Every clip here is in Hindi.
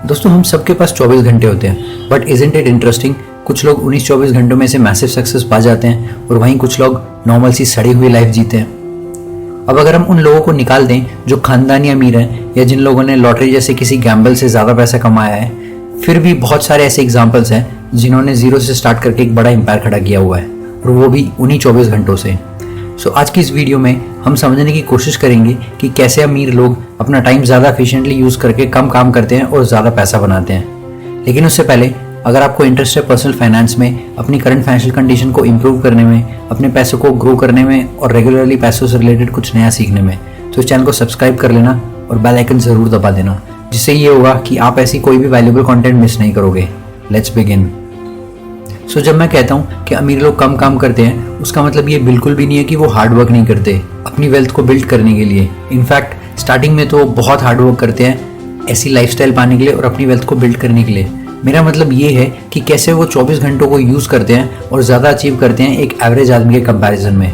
दोस्तों हम सबके पास 24 घंटे होते हैं, बट इजंट इट इंटरेस्टिंग, कुछ लोग उन्हीं 24 घंटों में से मैसिव सक्सेस पा जाते हैं और वहीं कुछ लोग नॉर्मल सी सड़ी हुई लाइफ जीते हैं। अब अगर हम उन लोगों को निकाल दें जो खानदानी अमीर हैं या जिन लोगों ने लॉटरी जैसे किसी गैम्बल से ज़्यादा पैसा कमाया है, फिर भी बहुत सारे ऐसे एग्जाम्पल्स हैं जिन्होंने जीरो से स्टार्ट करके एक बड़ा एम्पायर खड़ा किया हुआ है, और वो भी उन्हीं 24 घंटों से। सो आज की इस वीडियो में हम समझने की कोशिश करेंगे कि कैसे अमीर लोग अपना टाइम ज़्यादा एफिशिएंटली यूज़ करके कम काम करते हैं और ज़्यादा पैसा बनाते हैं। लेकिन उससे पहले अगर आपको इंटरेस्ट है पर्सनल फाइनेंस में, अपनी करंट फाइनेंशियल कंडीशन को इम्प्रूव करने में, अपने पैसों को ग्रो करने में और रेगुलरली पैसों से रिलेटेड कुछ नया सीखने में, तो इस चैनल को सब्सक्राइब कर लेना और बेल आइकन ज़रूर दबा देना, जिससे ये होगा कि आप ऐसी कोई भी वैल्यूएबल कंटेंट मिस नहीं करोगे। Let's begin. सो जब मैं कहता हूँ कि अमीर लोग कम काम करते हैं, उसका मतलब ये बिल्कुल भी नहीं है कि वो हार्ड वर्क नहीं करते अपनी वेल्थ को बिल्ड करने के लिए। इनफैक्ट स्टार्टिंग में तो बहुत हार्ड वर्क करते हैं ऐसी लाइफस्टाइल पाने के लिए और अपनी वेल्थ को बिल्ड करने के लिए। मेरा मतलब ये है कि कैसे वो 24 घंटों को यूज़ करते हैं और ज़्यादा अचीव करते हैं एक एवरेज आदमी के कंपैरिजन में,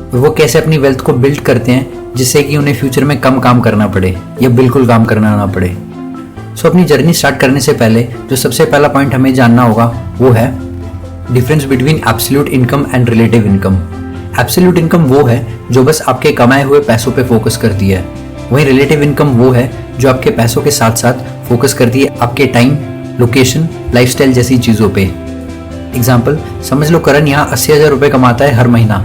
और वो कैसे अपनी वेल्थ को बिल्ड करते हैं जिससे कि उन्हें फ्यूचर में कम काम करना पड़े या बिल्कुल काम करना ना पड़े। सो अपनी जर्नी स्टार्ट करने से पहले जो सबसे पहला पॉइंट हमें जानना होगा वो है difference between absolute income and relative income. Absolute income वो है जो बस आपके कमाए हुए पैसों पे फोकस करती है, वहीं रिलेटिव इनकम वो है जो आपके पैसों के साथ साथ फोकस करती है आपके टाइम, लोकेशन, लाइफस्टाइल जैसी चीज़ों पे। एग्जाम्पल समझ लो, करण यहाँ 80,000 रुपये कमाता है हर महीना,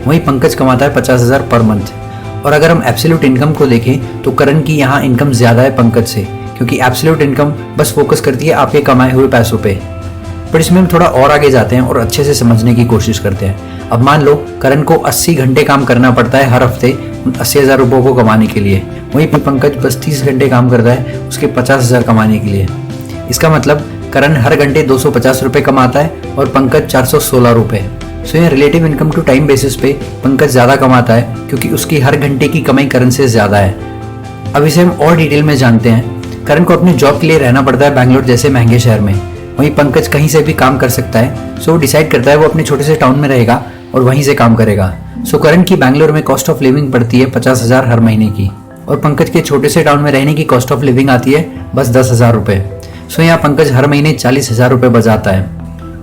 वहीं पंकज कमाता है 50,000 पर मंथ। और अगर हम एब्सोल्यूट इनकम को देखें तो करण की यहाँ इनकम ज़्यादा है पंकज से, क्योंकि एब्सोल्यूट इनकम बस फोकस करती है आपके कमाए हुए पैसों पे। पर इसमें हम थोड़ा और आगे जाते हैं और अच्छे से समझने की कोशिश करते हैं। अब मान लो करण को 80 घंटे काम करना पड़ता है हर हफ्ते 80,000 रुपये को कमाने के लिए, वहीं पंकज बस 30 घंटे काम करता है उसके 50,000 कमाने के लिए। इसका मतलब करण हर घंटे 250 रुपये कमाता है और पंकज 416 रुपये। सो यहाँ relative income to time basis पे पंकज ज़्यादा कमाता है क्योंकि उसकी हर घंटे की कमाई करण से ज़्यादा है। अब इसे हम और डिटेल में जानते हैं। करण को अपने जॉब के लिए रहना पड़ता है बैंगलोर जैसे महंगे शहर में, वहीं पंकज कहीं से भी काम कर सकता है। सो वो डिसाइड करता है वो अपने छोटे से टाउन में रहेगा और वहीं से काम करेगा। सो करण की बैंगलोर में कॉस्ट ऑफ लिविंग पड़ती है 50,000 हर महीने की, और पंकज के छोटे से टाउन में रहने की कॉस्ट ऑफ लिविंग आती है बस 10,000 रुपये। सो यहाँ पंकज हर महीने 40,000 रुपये बचाता है,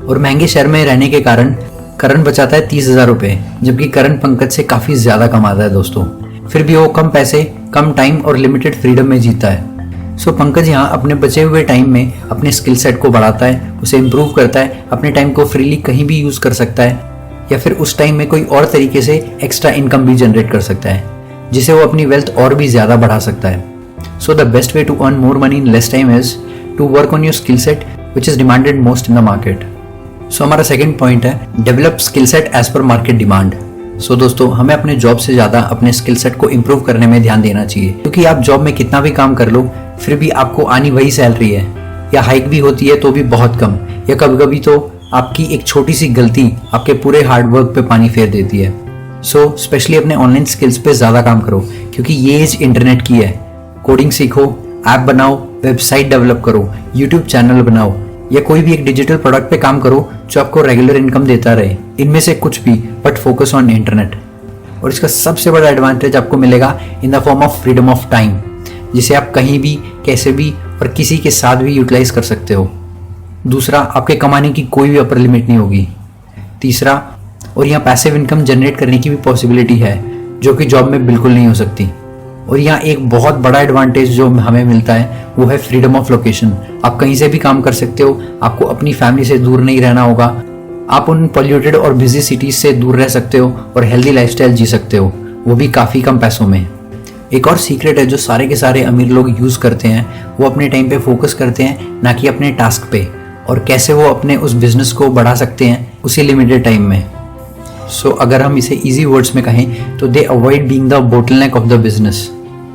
और महंगे शहर में रहने के कारण करण बचाता है 30,000 रुपये, जबकि करण पंकज से काफ़ी ज़्यादा कमाता है दोस्तों। फिर भी वो कम पैसे, कम टाइम और लिमिटेड फ्रीडम में जीता है। सो पंकज यहाँ अपने बचे हुए टाइम में अपने स्किल सेट को बढ़ाता है, उसे इम्प्रूव करता है, अपने टाइम को फ्रीली कहीं भी यूज़ कर सकता है, या फिर उस टाइम में कोई और तरीके से एक्स्ट्रा इनकम भी जनरेट कर सकता है, जिसे वो अपनी वेल्थ और भी ज़्यादा बढ़ा सकता है। So the best way to earn more money in less time is to work on your skill set which is demanded most in the market. So हमारा सेकेंड पॉइंट है develop skill set as per market demand. So दोस्तों हमें अपने जॉब से ज़्यादा अपने स्किल सेट को इम्प्रूव करने में ध्यान देना चाहिए, क्योंकि आप जॉब में कितना भी काम कर लो फिर भी आपको आनी वही सैलरी है, या हाइक भी होती है तो भी बहुत कम, या कभी कभी तो आपकी एक छोटी सी गलती आपके पूरे हार्ड वर्क पे पानी फेर देती है। सो स्पेशली अपने ऑनलाइन स्किल्स पे ज़्यादा काम करो, क्योंकि ये एज इंटरनेट की है। कोडिंग सीखो, ऐप बनाओ, वेबसाइट डेवलप करो, यूट्यूब चैनल बनाओ, या कोई भी एक डिजिटल प्रोडक्ट पे काम करो जो आपको रेगुलर इनकम देता रहे। इनमें से कुछ भी, बट फोकस ऑन इंटरनेट। और इसका सबसे बड़ा एडवांटेज आपको मिलेगा in the form of freedom of time, जिसे आप कहीं भी, कैसे भी और किसी के साथ भी यूटिलाइज कर सकते हो। दूसरा, आपके कमाने की कोई भी अपर लिमिट नहीं होगी। तीसरा, और यहाँ पैसिव इनकम जनरेट करने की भी पॉसिबिलिटी है, जो कि जॉब में बिल्कुल नहीं हो सकती। और यहाँ एक बहुत बड़ा एडवांटेज जो हमें मिलता है वो है फ्रीडम ऑफ लोकेशन। आप कहीं से भी काम कर सकते हो, आपको अपनी फैमिली से दूर नहीं रहना होगा, आप उन पॉल्यूटेड और बिजी सिटीज से दूर रह सकते हो और हेल्दी लाइफस्टाइल जी सकते हो, वो भी काफ़ी कम पैसों में। एक और सीक्रेट है जो सारे के सारे अमीर लोग यूज़ करते हैं, वो अपने टाइम पे फोकस करते हैं, ना कि अपने टास्क पे, और कैसे वो अपने उस बिजनेस को बढ़ा सकते हैं उसी लिमिटेड टाइम में। सो अगर हम इसे इजी वर्ड्स में कहें तो दे avoid being the bottleneck of the business.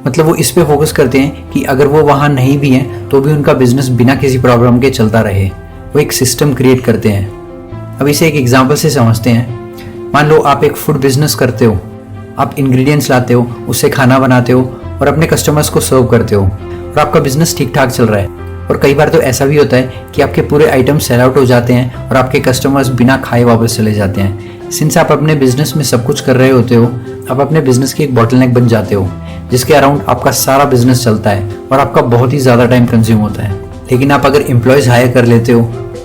मतलब वो इस पे फोकस करते हैं कि अगर वो वहाँ नहीं भी हैं तो भी उनका बिजनेस बिना किसी प्रॉब्लम के चलता रहे। वो एक सिस्टम क्रिएट करते हैं। अब इसे एक एग्जाम्पल से समझते हैं। मान लो आप एक फूड बिजनेस करते हो, आप इंग्रेडिएंट्स लाते हो, उससे खाना बनाते हो और अपने कस्टमर्स को सर्व करते हो, और आपका बिजनेस ठीक ठाक चल रहा है। और कई बार तो ऐसा भी होता है कि आपके पूरे आइटम सेल आउट हो जाते हैं और आपके कस्टमर्स बिना खाए वापस चले जाते हैं। सिंस आप अपने बिजनेस में सब कुछ कर रहे होते हो, आप अपने बिजनेस की एक बॉटलनेक बन जाते हो, जिसके अराउंड आपका सारा बिजनेस चलता है और आपका बहुत ही ज़्यादा टाइम कंज्यूम होता है। लेकिन आप अगर एम्प्लॉयज़ हायर कर लेते हो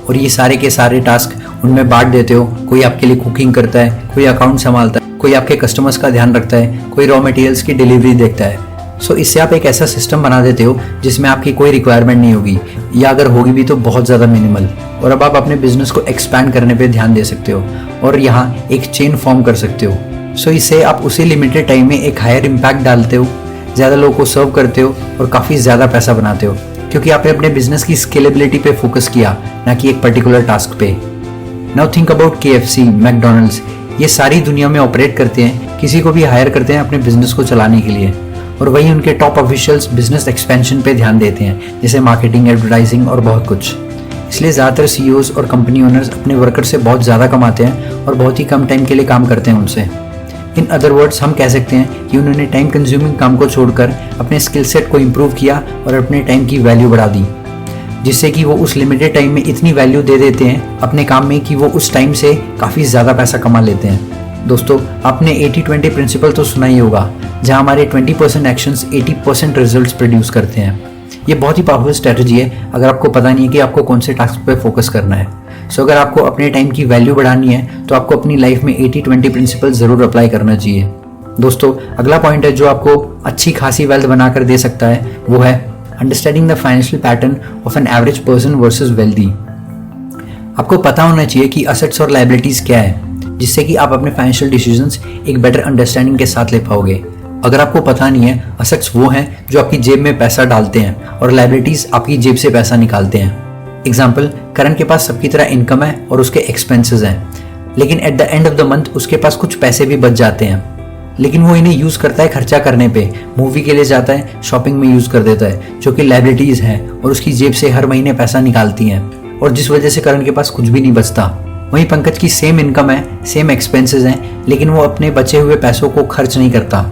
और ये सारे के सारे टास्क उनमें बांट देते हो, कोई आपके लिए कुकिंग करता है, कोई अकाउंट संभालता है, कोई आपके कस्टमर्स का ध्यान रखता है, कोई रॉ मटेरियल्स की डिलीवरी देखता है। सो इससे आप एक ऐसा सिस्टम बना देते हो जिसमें आपकी कोई रिक्वायरमेंट नहीं होगी, या अगर होगी भी तो बहुत ज़्यादा मिनिमल। और अब आप अपने बिजनेस को एक्सपैंड करने पे ध्यान दे सकते हो और यहाँ एक चेन फॉर्म कर सकते हो। सो इससे आप उसी लिमिटेड टाइम में एक हायर इम्पैक्ट डालते हो, ज़्यादा लोगों को सर्व करते हो और काफ़ी ज़्यादा पैसा बनाते हो, क्योंकि आपने अपने बिजनेस की स्केलेबिलिटी पे फोकस किया, ना कि एक पर्टिकुलर टास्क पे। Now think about KFC, McDonald's, ये सारी दुनिया में ऑपरेट करते हैं, किसी को भी हायर करते हैं अपने बिजनेस को चलाने के लिए, और वहीं उनके टॉप ऑफिशियल्स बिजनेस एक्सपेंशन पे ध्यान देते हैं, जैसे मार्केटिंग, एडवर्टाइजिंग और बहुत कुछ। इसलिए ज़्यादातर CEOs और कंपनी ओनर्स अपने वर्कर से बहुत ज़्यादा कमाते हैं और बहुत ही कम टाइम के लिए काम करते हैं उनसे। इन अदर वर्ड्स हम कह सकते हैं कि उन्होंने टाइम कंज्यूमिंग काम को छोड़कर अपने स्किल सेट को इम्प्रूव किया और अपने टाइम की वैल्यू बढ़ा दी, जिससे कि वो उस लिमिटेड टाइम में इतनी वैल्यू दे देते हैं अपने काम में कि वो उस टाइम से काफ़ी ज़्यादा पैसा कमा लेते हैं। दोस्तों, आपने 80-20 प्रिंसिपल तो सुना ही होगा, जहाँ हमारे 20% एक्शंस 80% रिजल्ट्स प्रोड्यूस करते हैं। ये बहुत ही पावरफुल स्ट्रेटजी है अगर आपको पता नहीं है कि आपको कौन से टास्क पे फोकस करना है। सो अगर आपको अपने टाइम की वैल्यू बढ़ानी है तो आपको अपनी लाइफ में 80-20 प्रिंसिपल ज़रूर अप्लाई करना चाहिए। दोस्तों, अगला पॉइंट है जो आपको अच्छी खासी वेल्थ बनाकर दे सकता है, वो है understanding the financial pattern of an average person versus wealthy. आपको पता होना चाहिए कि असेट्स और लायबिलिटीज क्या है, जिससे कि आप अपने फाइनेंशियल डिसीजंस एक बेटर अंडरस्टैंडिंग के साथ ले पाओगे। अगर आपको पता नहीं है, असेट्स वो हैं जो आपकी जेब में पैसा डालते हैं और लायबिलिटीज आपकी जेब से पैसा निकालते हैं। एग्जाम्पल, करण के पास सबकी तरह इनकम है और उसके एक्सपेंसेस हैं, लेकिन at the end of the month उसके पास कुछ पैसे भी बच जाते हैं, लेकिन वो इन्हें यूज करता है खर्चा करने पे, मूवी के लिए जाता है, शॉपिंग में यूज कर देता है, जो कि लायबिलिटीज हैं और उसकी जेब से हर महीने पैसा निकालती हैं, और जिस वजह से करण के पास कुछ भी नहीं बचता। वहीं पंकज की सेम इनकम है, सेम एक्सपेंसेस हैं, लेकिन वो अपने बचे हुए पैसों को खर्च नहीं करता।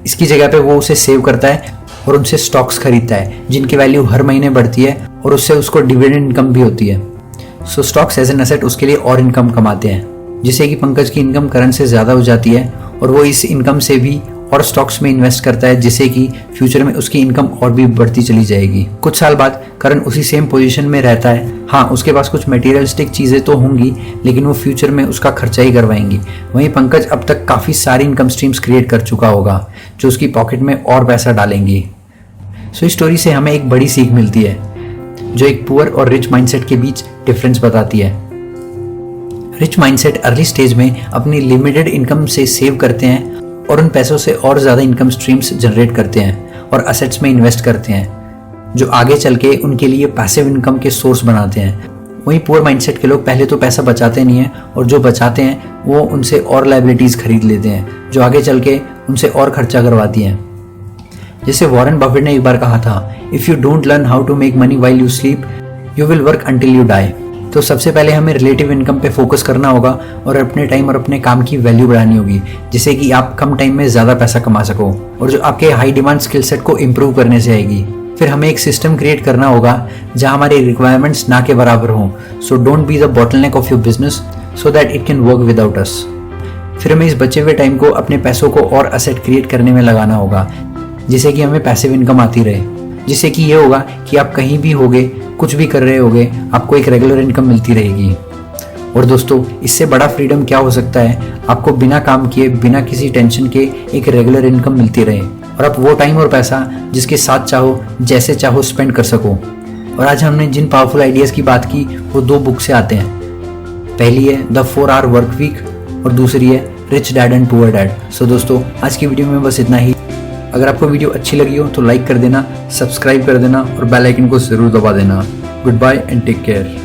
इसकी जगह पे वो उसे सेव करता है और उनसे स्टॉक्स खरीदता है, जिनकी वैल्यू हर महीने बढ़ती है और उससे उसको डिविडेंड इनकम भी होती है। सो स्टॉक्स एज एन एसेट उसके लिए और इनकम कमाते हैं, जिससे कि पंकज की इनकम करण से ज़्यादा हो जाती है और वो इस इनकम से भी और स्टॉक्स में इन्वेस्ट करता है, जिससे कि फ्यूचर में उसकी इनकम और भी बढ़ती चली जाएगी। कुछ साल बाद करण उसी सेम पोजीशन में रहता है। हाँ, उसके पास कुछ मटेरियलिस्टिक चीज़ें तो होंगी, लेकिन वो फ्यूचर में उसका खर्चा ही करवाएंगी। वहीं पंकज अब तक काफ़ी सारी इनकम स्ट्रीम्स क्रिएट कर चुका होगा, जो उसकी पॉकेट में और पैसा डालेंगी। सो इस स्टोरी से हमें एक बड़ी सीख मिलती है, जो एक पुअर और रिच माइंडसेट के बीच डिफरेंस बताती है। रिच माइंडसेट अर्ली स्टेज में अपनी लिमिटेड इनकम से सेव करते हैं और उन पैसों से और ज़्यादा इनकम स्ट्रीम्स जनरेट करते हैं और असेट्स में इन्वेस्ट करते हैं, जो आगे चल के उनके लिए पैसिव इनकम के सोर्स बनाते हैं। वहीं पुअर माइंडसेट के लोग पहले तो पैसा बचाते नहीं हैं और जो बचाते हैं वो उनसे और लायबिलिटीज़ खरीद लेते हैं, जो आगे चल के उनसे और खर्चा करवाती हैं। जैसे वॉरेन बफेट ने एक बार कहा था, if you don't learn how to make money while you sleep you will work until you die. तो सबसे पहले हमें रिलेटिव इनकम पे फोकस करना होगा और अपने टाइम और अपने काम की वैल्यू बढ़ानी होगी, जिससे कि आप कम टाइम में ज़्यादा पैसा कमा सको और जो आपके हाई डिमांड स्किल सेट को इम्प्रूव करने से आएगी। फिर हमें एक सिस्टम क्रिएट करना होगा जहां हमारी रिक्वायरमेंट्स ना के बराबर हों। So don't be the bottleneck of your business so that it can work without अस। फिर हमें इस बचे हुए टाइम को अपने पैसों को और असेट क्रिएट करने में लगाना होगा, जिससे कि हमें पैसिव इनकम आती रहे, जिससे कि ये होगा कि आप कहीं भी होगे, कुछ भी कर रहे होगे, आपको एक रेगुलर इनकम मिलती रहेगी। और दोस्तों, इससे बड़ा फ्रीडम क्या हो सकता है, आपको बिना काम किए, बिना किसी टेंशन के एक रेगुलर इनकम मिलती रहे और आप वो टाइम और पैसा जिसके साथ चाहो, जैसे चाहो स्पेंड कर सको। और आज हमने जिन पावरफुल आइडियाज़ की बात की वो 2 बुक से आते हैं। पहली है द 4 Hour वर्क वीक और दूसरी है Rich Dad and Poor Dad. So दोस्तों, आज की वीडियो में बस इतना ही। अगर आपको वीडियो अच्छी लगी हो तो लाइक कर देना, सब्सक्राइब कर देना और बेल आइकन को ज़रूर दबा देना। Goodbye and take care.